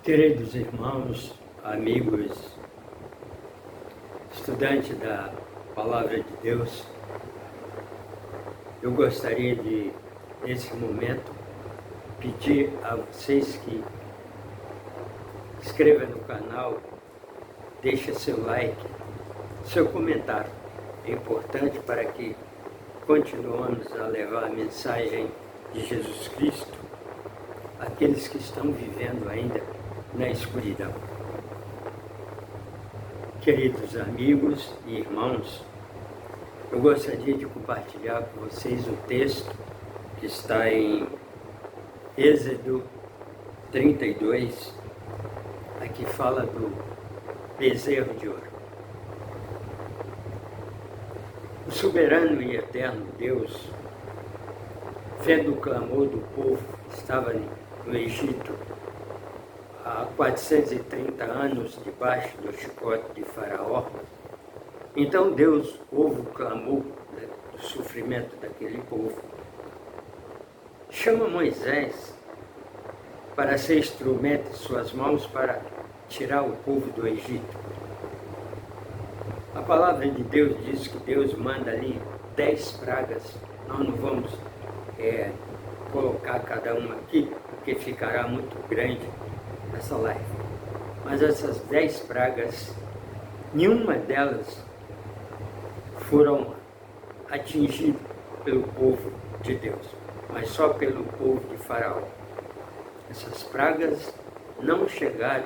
Queridos irmãos, amigos, estudantes da Palavra de Deus, eu gostaria de, nesse momento, pedir a vocês que inscrevam no canal, deixem seu like, seu comentário. É importante para que continuemos a levar a mensagem de Jesus Cristo àqueles que estão vivendo ainda na escuridão. Queridos amigos e irmãos, eu gostaria de compartilhar com vocês um texto que está em Êxodo 32, aqui fala do bezerro de ouro. O soberano e eterno Deus, vendo o clamor do povo que estava no Egito, há 430 anos debaixo do chicote de Faraó, então Deus ouve o clamor do sofrimento daquele povo. Chama Moisés para ser instrumento em suas mãos para tirar o povo do Egito. A palavra de Deus diz que Deus manda ali 10 pragas. Nós não vamos colocar cada uma aqui, porque ficará muito grande essa live. Mas essas 10 pragas, nenhuma delas foram atingidas pelo povo de Deus, mas só pelo povo de Faraó. Essas pragas não chegaram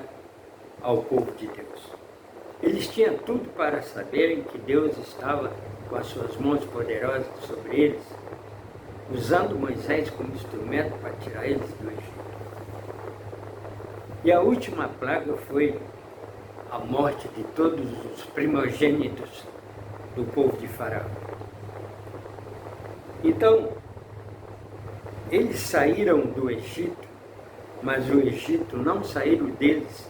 ao povo de Deus. Eles tinham tudo para saberem que Deus estava com as suas mãos poderosas sobre eles, usando Moisés como instrumento para tirar eles do Egito. E a última praga foi a morte de todos os primogênitos do povo de Faraó. Então, eles saíram do Egito, mas o Egito não saiu deles.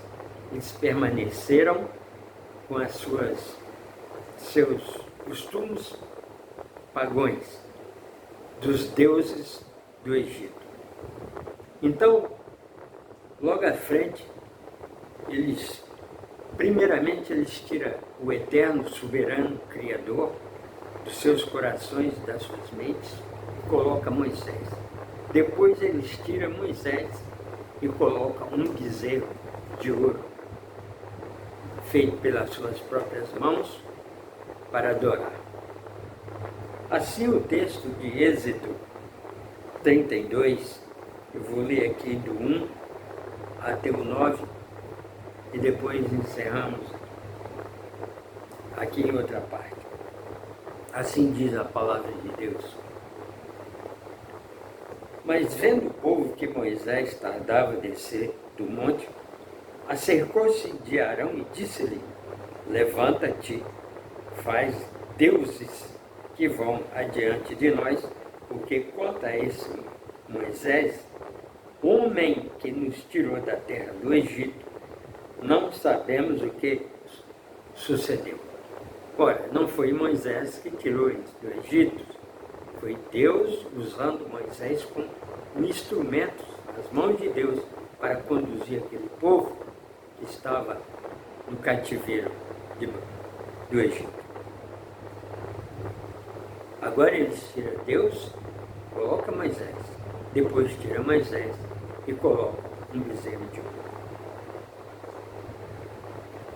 Eles permaneceram com seus costumes pagãos dos deuses do Egito. Então, logo à frente, primeiramente eles tiram o eterno, soberano, Criador dos seus corações, das suas mentes, e colocam Moisés. Depois eles tiram Moisés e colocam um bezerro de ouro, feito pelas suas próprias mãos, para adorar. Assim o texto de Êxodo 32, eu vou ler aqui do 1 até o 9, e depois encerramos aqui em outra parte. Assim diz a palavra de Deus. Mas vendo o povo que Moisés tardava a descer do monte, acercou-se de Arão e disse-lhe: levanta-te, faz deuses que vão adiante de nós, porque quanto a esse Moisés, homem que nos tirou da terra do Egito, não sabemos o que sucedeu. Ora, não foi Moisés que tirou eles do Egito, foi Deus usando Moisés como um instrumento nas mãos de Deus para conduzir aquele povo que estava no cativeiro do Egito. Agora eles tiram Deus, coloca Moisés, depois tira Moisés e coloca um bezerro de ouro.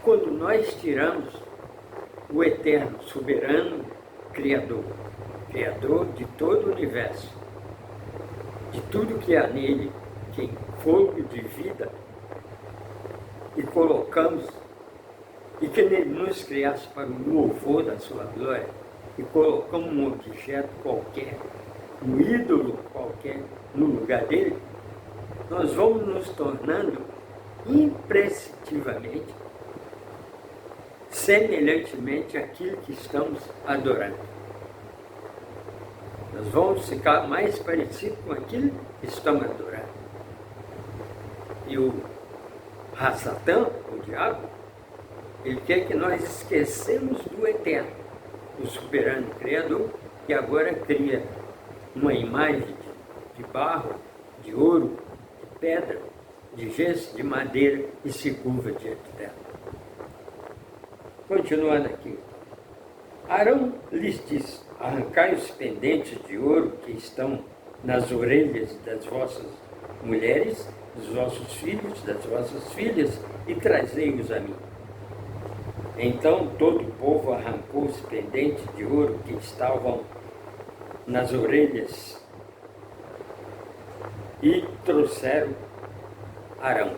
Quando nós tiramos o eterno, soberano, Criador de todo o universo, de tudo que há nele, que é fogo de vida, e colocamos, e que nele nos criasse para o louvor da sua glória, e colocamos um objeto qualquer, um ídolo qualquer no lugar dele, nós vamos nos tornando imprescindivelmente semelhantemente àquilo que estamos adorando. Nós vamos ficar mais parecidos com aquilo que estamos adorando. E o Satã, o diabo, ele quer que nós esquecemos do eterno, do soberano Criador, que agora cria uma imagem de barro, de ouro, de pedra, de gesso, de madeira, e se curva diante dela. Continuando aqui. Arão lhes disse: arrancai os pendentes de ouro que estão nas orelhas das vossas mulheres, dos vossos filhos, das vossas filhas, e trazei-os a mim. Então todo o povo arrancou os pendentes de ouro que estavam nas orelhas e trouxeram Arão.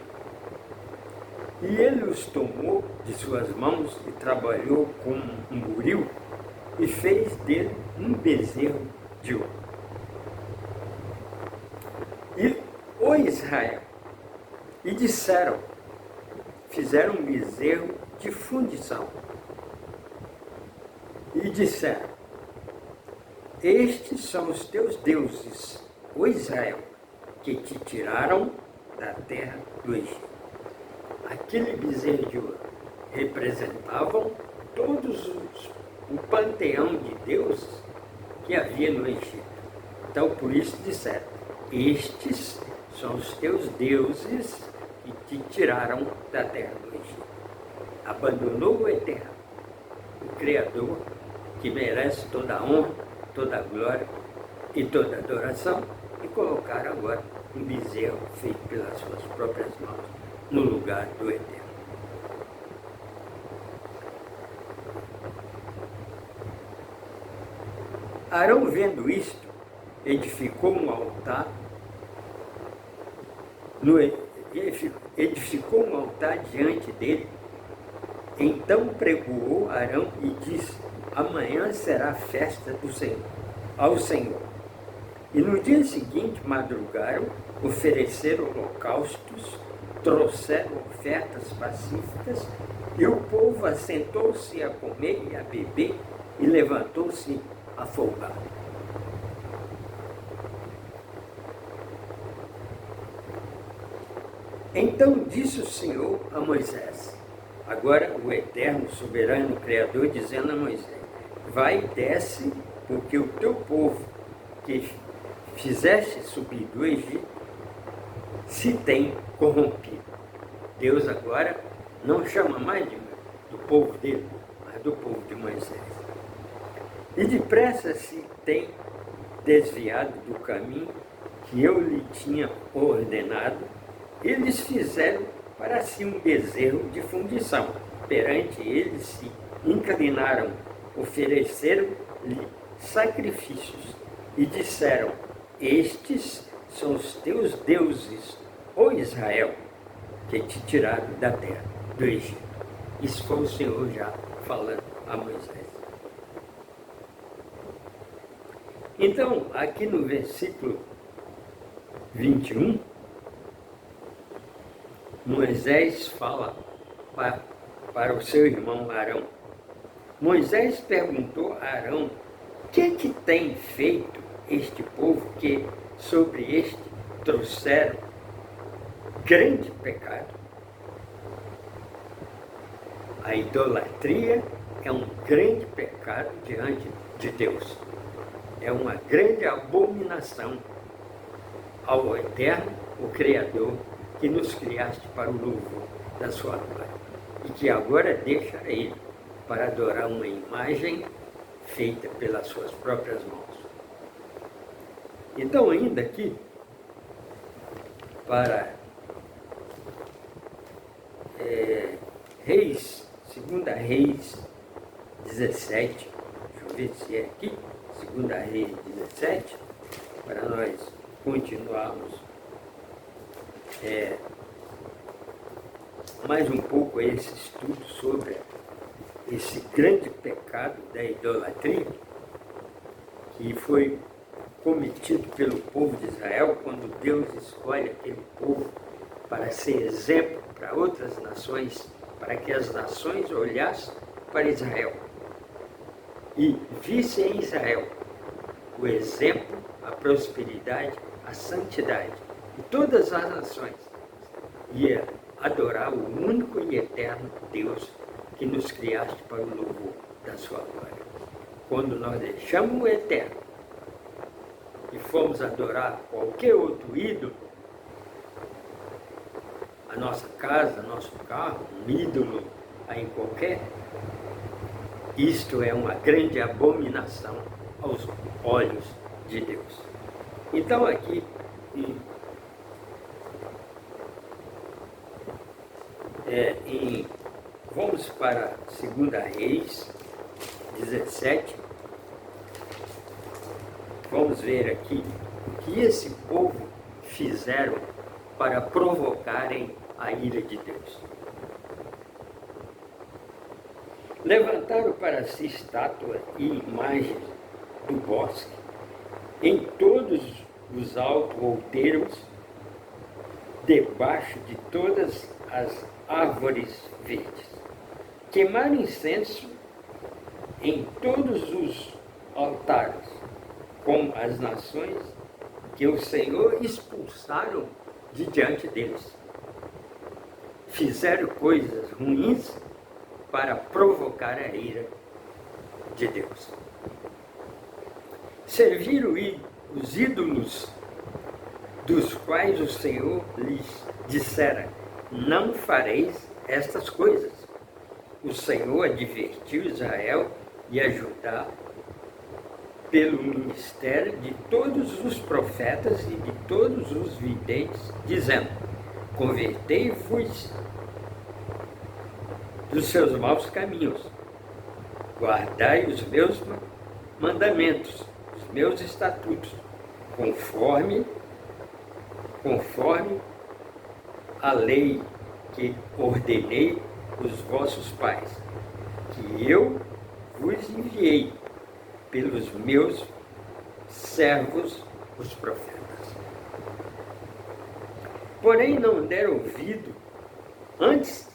E ele os tomou de suas mãos e trabalhou com um buril e fez dele um bezerro de ouro. E o Israel, e disseram, fizeram um bezerro de fundição. E disseram: estes são os teus deuses, ó Israel, que te tiraram da terra do Egito. Aquele bezerro de ouro representavam o panteão de deuses que havia no Egito. Então, por isso disseram: estes são os teus deuses que te tiraram da terra do Egito. Abandonou o Eterno, o Criador, que merece toda a honra, toda a glória e toda a adoração, e colocaram agora um bezerro feito pelas suas próprias mãos no lugar do Eterno. Arão, vendo isto, edificou um altar diante dele. Então pregoou Arão e disse: amanhã será festa do Senhor, ao Senhor. E no dia seguinte madrugaram, ofereceram holocaustos, trouxeram ofertas pacíficas, e o povo assentou-se a comer e a beber, e levantou-se a folgar. Então disse o Senhor a Moisés, agora o eterno, soberano, Criador, dizendo a Moisés: vai e desce, porque o teu povo que fizeste subir do Egito se tem corrompido. Deus agora não chama mais do povo dele, mas do povo de Moisés. E depressa se tem desviado do caminho que eu lhe tinha ordenado. Eles fizeram para si um bezerro de fundição. Perante eles se inclinaram, ofereceram-lhe sacrifícios e disseram: estes são os teus deuses, ó Israel, que te tiraram da terra do Egito. Isso foi o Senhor já falando a Moisés. Então, aqui no versículo 21, Moisés fala para o seu irmão Arão. Moisés perguntou a Arão: que tem feito este povo que sobre este trouxeram grande pecado? A idolatria é um grande pecado diante de Deus. É uma grande abominação ao Eterno, o Criador, que nos criaste para o louvor da sua glória, e que agora deixa a Ele para adorar uma imagem feita pelas suas próprias mãos. Então, ainda aqui, para Reis, 2 Reis 17, deixa eu ver se é aqui, 2 Reis 17, para nós continuarmos mais um pouco esse estudo sobre esse grande pecado da idolatria que foi cometido pelo povo de Israel, quando Deus escolhe aquele povo para ser exemplo para outras nações, para que as nações olhassem para Israel e vissem em Israel o exemplo, a prosperidade, a santidade. E todas as nações iam adorar o único e eterno Deus que nos criaste para o louvor da sua glória. Quando nós deixamos o eterno e fomos adorar qualquer outro ídolo, a nossa casa, nosso carro, um ídolo aí qualquer, isto é uma grande abominação aos olhos de Deus. Então aqui, vamos para 2 Reis 17, vamos ver aqui o que esse povo fizeram para provocarem a ira de Deus. Levantaram para si estátuas e imagens do bosque, em todos os altos outeiros, debaixo de todas as árvores verdes. Queimaram incenso em todos os altares, como as nações que o Senhor expulsaram de diante deles. Fizeram coisas ruins para provocar a ira de Deus. Serviram os ídolos dos quais o Senhor lhes dissera: não fareis estas coisas. O Senhor advertiu Israel e a Judá pelo ministério de todos os profetas e de todos os videntes, dizendo: convertei-vos dos seus maus caminhos, guardai os meus mandamentos, os meus estatutos, conforme a lei que ordenei os vossos pais, que eu vos enviei pelos meus servos, os profetas. Porém não deram ouvido, antes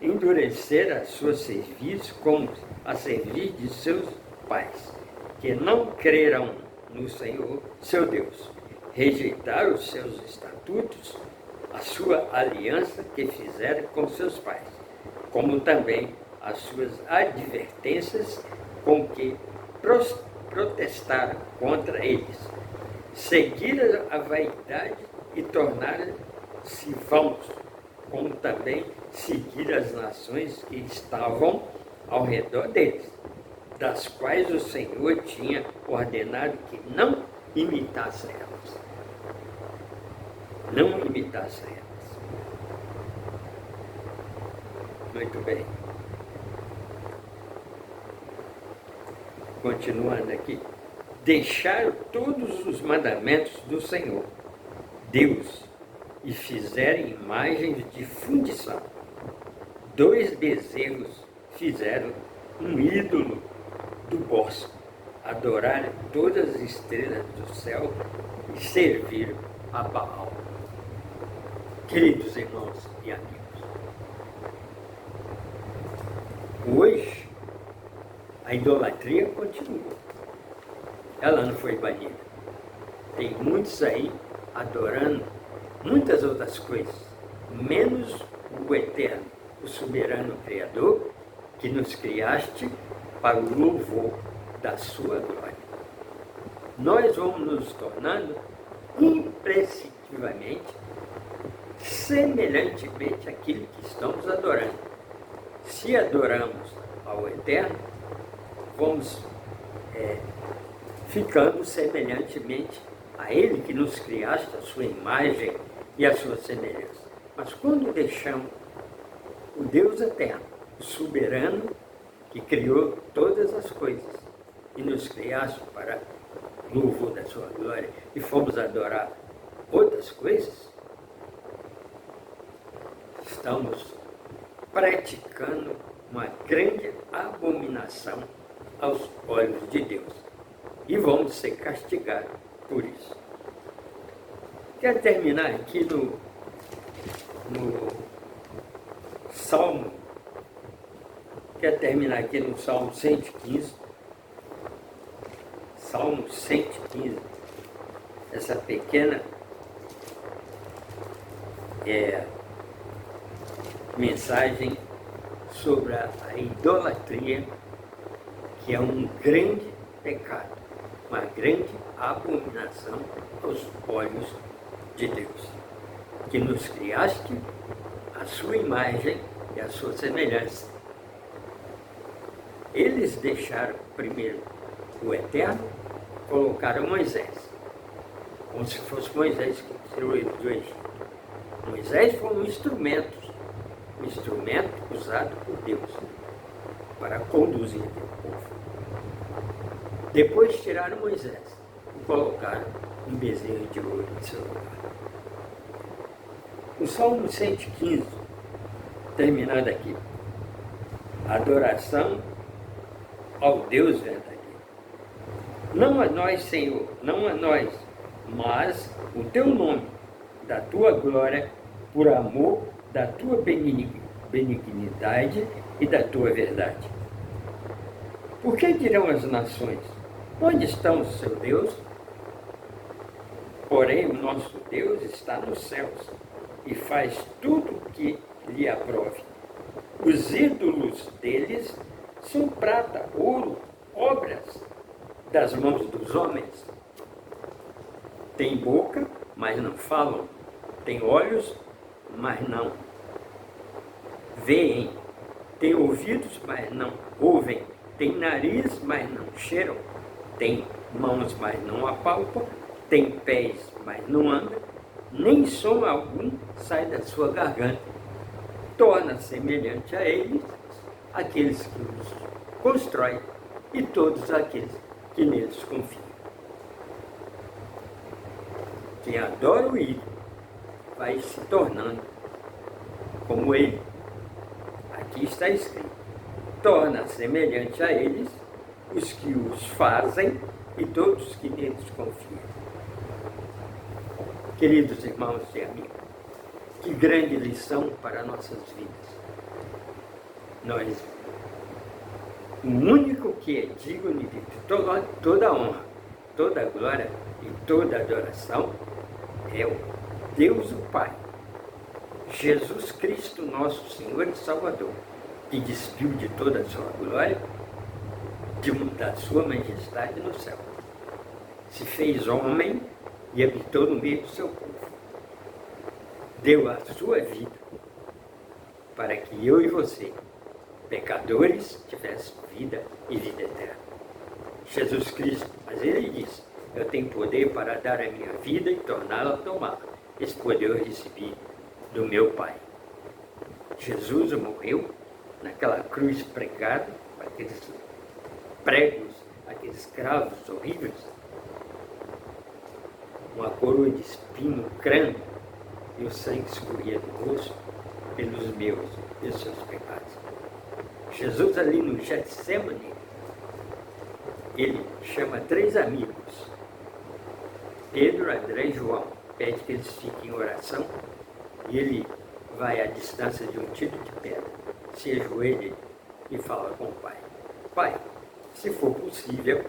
endurecer a sua cerviz como a cerviz de seus pais, que não creram no Senhor, seu Deus. Rejeitaram os seus estatutos, a sua aliança que fizeram com seus pais, como também as suas advertências com que protestaram contra eles. Seguiram a vaidade e tornaram-se vãos, como também seguir as nações que estavam ao redor deles, das quais o Senhor tinha ordenado que não imitassem elas. Não imitassem elas. Muito bem. Continuando aqui. Deixaram todos os mandamentos do Senhor, Deus, e fizeram imagens de fundição. 2 bezerros fizeram um ídolo do bosque, adoraram todas as estrelas do céu e serviram a Baal. Queridos irmãos e amigos, hoje a idolatria continua. Ela não foi banida. Tem muitos aí adorando muitas outras coisas, menos o Eterno, o soberano Criador, que nos criaste para o louvor da sua glória. Nós vamos nos tornando imprescindivelmente semelhantemente àquilo que estamos adorando. Se adoramos ao Eterno, vamos ficando semelhantemente a Ele que nos criaste, a sua imagem e a sua semelhança. Mas quando deixamos o Deus eterno, o soberano, que criou todas as coisas e nos criaste para louvor da sua glória, e fomos adorar outras coisas, estamos praticando uma grande abominação aos olhos de Deus. E vamos ser castigados por isso. Quero terminar aqui no Salmo. Quero terminar aqui no Salmo 115. Salmo 115. Essa pequena mensagem sobre a idolatria, que é um grande pecado, uma grande abominação aos olhos de Deus, que nos criaste sua imagem e a sua semelhança. Eles deixaram primeiro o Eterno, colocaram Moisés, como se fosse Moisés que tirou ele do Egito. Moisés foi um instrumento usado por Deus para conduzir o povo. Depois tiraram Moisés e colocaram um bezerro de ouro em seu lugar. O Salmo 115, terminando aqui, adoração ao Deus verdadeiro. Não a nós, Senhor, não a nós, mas o teu nome, da tua glória, por amor da tua benignidade e da tua verdade. Por que dirão as nações: onde está o seu Deus? Porém, o nosso Deus está nos céus e faz tudo o que lhe aprove. Os ídolos deles são prata, ouro, obras das mãos dos homens. Tem boca, mas não falam. Tem olhos, mas não veem. Tem ouvidos, mas não ouvem. Tem nariz, mas não cheiram. Tem mãos, mas não apalpam. Tem pés, mas não andam. Nem som algum sai da sua garganta. Torna semelhante a eles aqueles que os constroem e todos aqueles que neles confiam. Quem adora o ídolo vai se tornando como ele. Aqui está escrito: torna semelhante a eles os que os fazem e todos que neles confiam. Queridos irmãos e amigos, que grande lição para nossas vidas. O único que é digno de toda honra, toda glória e toda adoração é o Deus o Pai, Jesus Cristo, nosso Senhor e Salvador, que despiu de toda a sua glória, da sua majestade no céu. Se fez homem e habitou no meio do seu povo. Deu a sua vida para que eu e você, pecadores, tivéssemos vida e vida eterna. Jesus Cristo, mas ele disse: eu tenho poder para dar a minha vida e torná-la tomada. Esse poder eu recebi do meu Pai. Jesus morreu naquela cruz pregada, aqueles pregos, aqueles cravos horríveis, uma coroa de espinho no crânio, e o sangue escorria do rosto pelos meus e os seus pecados. Jesus ali no Getsemane, ele chama 3 amigos, Pedro, André e João, pede que eles fiquem em oração, e ele vai à distância de um tiro de pedra, se ajoelha e fala com o Pai: Pai, se for possível,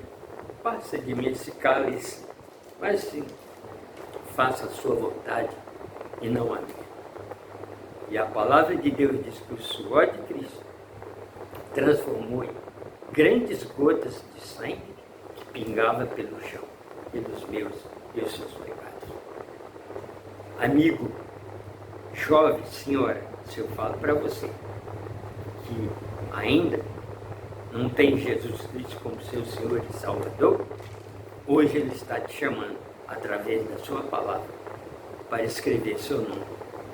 passa de mim esse cálice, mas sim, faça a sua vontade e não a minha. E a palavra de Deus diz que o suor de Cristo transformou em grandes gotas de sangue que pingava pelo chão, pelos meus e os seus pecados. Amigo, jovem, senhora, se eu falo para você que ainda não tem Jesus Cristo como seu Senhor e Salvador, hoje Ele está te chamando, através da sua palavra, para escrever seu nome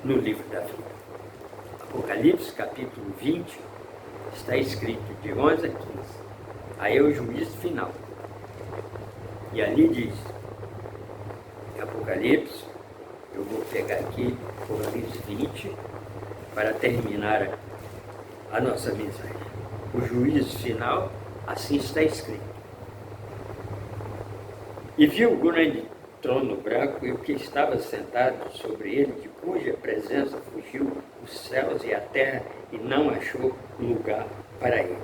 no livro da vida. Apocalipse, capítulo 20, está escrito de 11 a 15. Aí é o juízo final. E ali diz, em Apocalipse, eu vou pegar aqui Apocalipse 20, para terminar a nossa mensagem. O juízo final, assim está escrito. E viu o grande trono branco e o que estava sentado sobre ele, de cuja presença fugiu os céus e a terra, e não achou lugar para eles.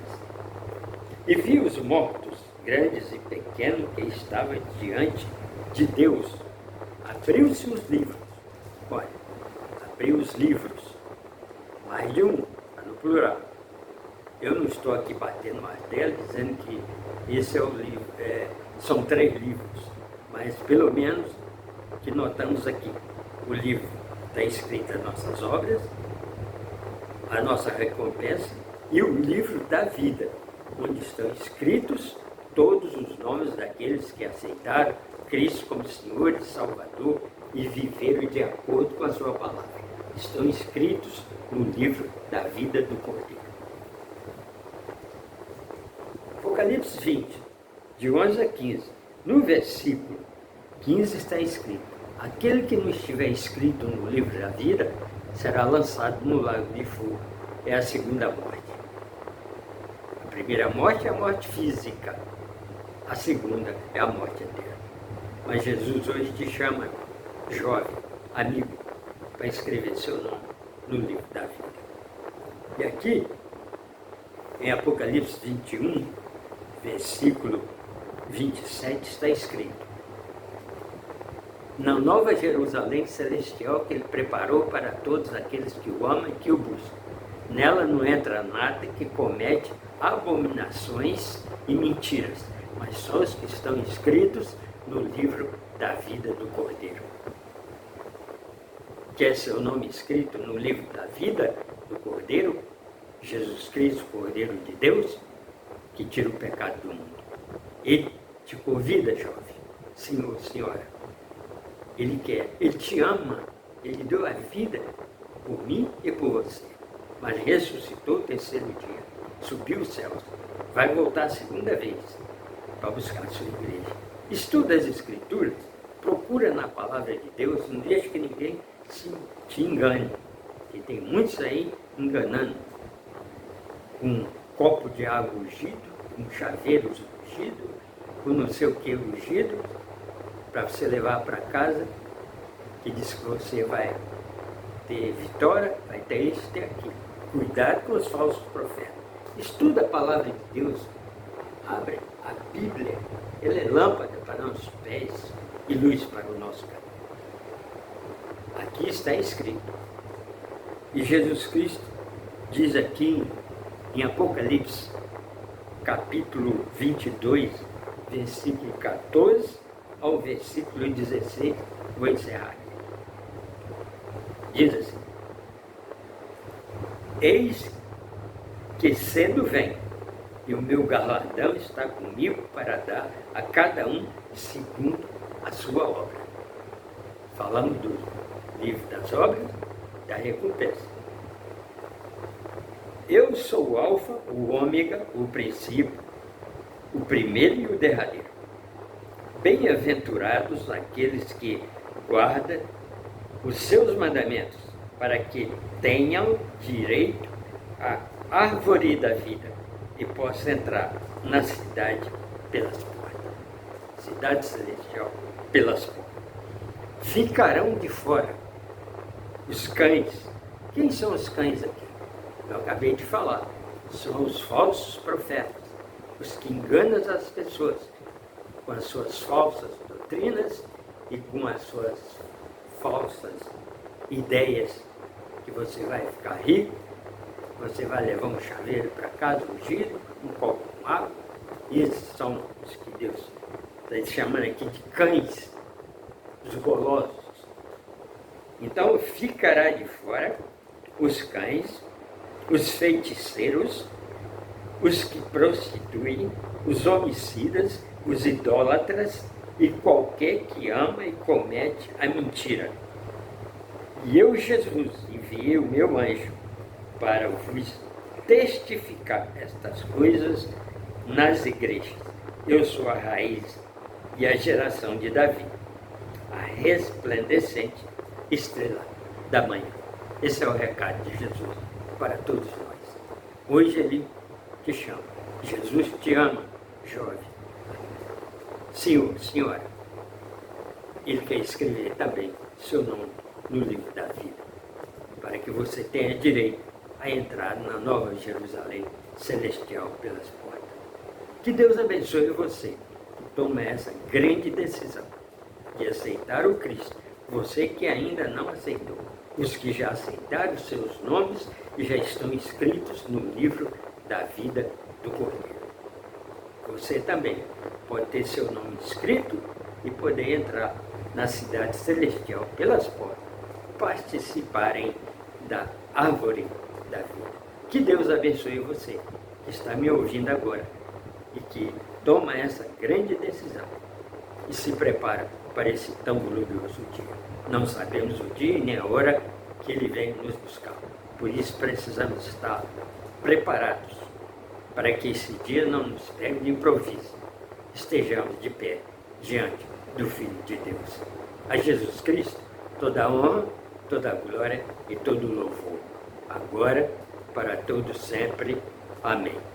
E vi os mortos, grandes e pequenos, que estavam diante de Deus. Abriu-se os livros. Olha, abriu os livros. Mais de um, no plural. Eu não estou aqui batendo martelo dizendo que esse é o livro, são 3 livros, mas pelo menos que notamos aqui. O livro está escrito as nossas obras, a nossa recompensa, e o livro da vida, onde estão escritos todos os nomes daqueles que aceitaram Cristo como Senhor e Salvador e viveram de acordo com a sua palavra. Estão escritos no livro da vida do Cordeiro. Apocalipse 20, de 11 a 15. No versículo 15 está escrito: aquele que não estiver escrito no livro da vida será lançado no lago de fogo. É a segunda morte. A primeira morte é a morte física. A segunda é a morte eterna. Mas Jesus hoje te chama, jovem, amigo, para escrever seu nome no livro da vida. E aqui, em Apocalipse 21, versículo 27, está escrito: na nova Jerusalém celestial que ele preparou para todos aqueles que o amam e que o buscam. Nela não entra nada que comete abominações e mentiras, mas só os que estão escritos no livro da vida do Cordeiro. Quer seu nome escrito no livro da vida do Cordeiro? Jesus Cristo, Cordeiro de Deus, que tira o pecado do mundo. Ele te convida, jovem, senhor, senhora. Ele quer, ele te ama, ele deu a vida por mim e por você. Mas ressuscitou o terceiro dia, subiu os céus, vai voltar a segunda vez para buscar a sua igreja. Estuda as Escrituras, procura na palavra de Deus, não deixe que ninguém te engane. E tem muitos aí enganando, com um copo de água ungido, com chaveiros ungido, com não sei o que ungido, para você levar para casa, que diz que você vai ter vitória, vai ter isso, ter aquilo. Cuidado com os falsos profetas. Estuda a palavra de Deus, abre a Bíblia, ela é lâmpada para nossos pés e luz para o nosso caminho. Aqui está escrito. E Jesus Cristo diz aqui em Apocalipse, capítulo 22, versículo 14 ao versículo 16, vou encerrar aqui. Diz assim: eis que cedo vem, e o meu galardão está comigo para dar a cada um segundo a sua obra. Falamos do livro das obras, da recompensa. Eu sou o Alfa, o Ômega, o princípio, o primeiro e o derradeiro. Bem-aventurados aqueles que guardam os seus mandamentos, para que tenham direito à árvore da vida e possam entrar na cidade pelas portas. Cidade celestial pelas portas. Ficarão de fora os cães. Quem são os cães aqui? Eu acabei de falar. São os falsos profetas, os que enganam as pessoas com as suas falsas doutrinas e com as suas falsas ideias, que você vai ficar rico, você vai levar um chaveiro para casa, ungido, um copo com água. E esses são os que Deus está chamando aqui de cães, os golosos. Então ficará de fora os cães, os feiticeiros, os que prostituem, os homicidas, os idólatras e qualquer que ama e comete a mentira. E eu, Jesus, enviei o meu anjo para vos testificar estas coisas nas igrejas. Eu sou a raiz e a geração de Davi, a resplandecente estrela da manhã. Esse é o recado de Jesus para todos nós. Hoje ele te chama. Jesus te ama, jovem. Senhor, senhora, ele quer escrever também seu nome no livro da vida, para que você tenha direito a entrar na nova Jerusalém celestial pelas portas. Que Deus abençoe você, que tome essa grande decisão de aceitar o Cristo. Você que ainda não aceitou, os que já aceitaram, seus nomes já estão escritos no livro da vida do Cordeiro. Você também pode ter seu nome escrito e poder entrar na cidade celestial pelas portas, participarem da árvore da vida. Que Deus abençoe você, que está me ouvindo agora, e que toma essa grande decisão e se prepara para esse tão glorioso dia. Não sabemos o dia nem a hora que Ele vem nos buscar. Por isso precisamos estar preparados para que esse dia não nos pegue de improviso. Estejamos de pé diante do Filho de Deus. A Jesus Cristo, toda a honra, toda a glória e todo o louvor. Agora, para todos sempre. Amém.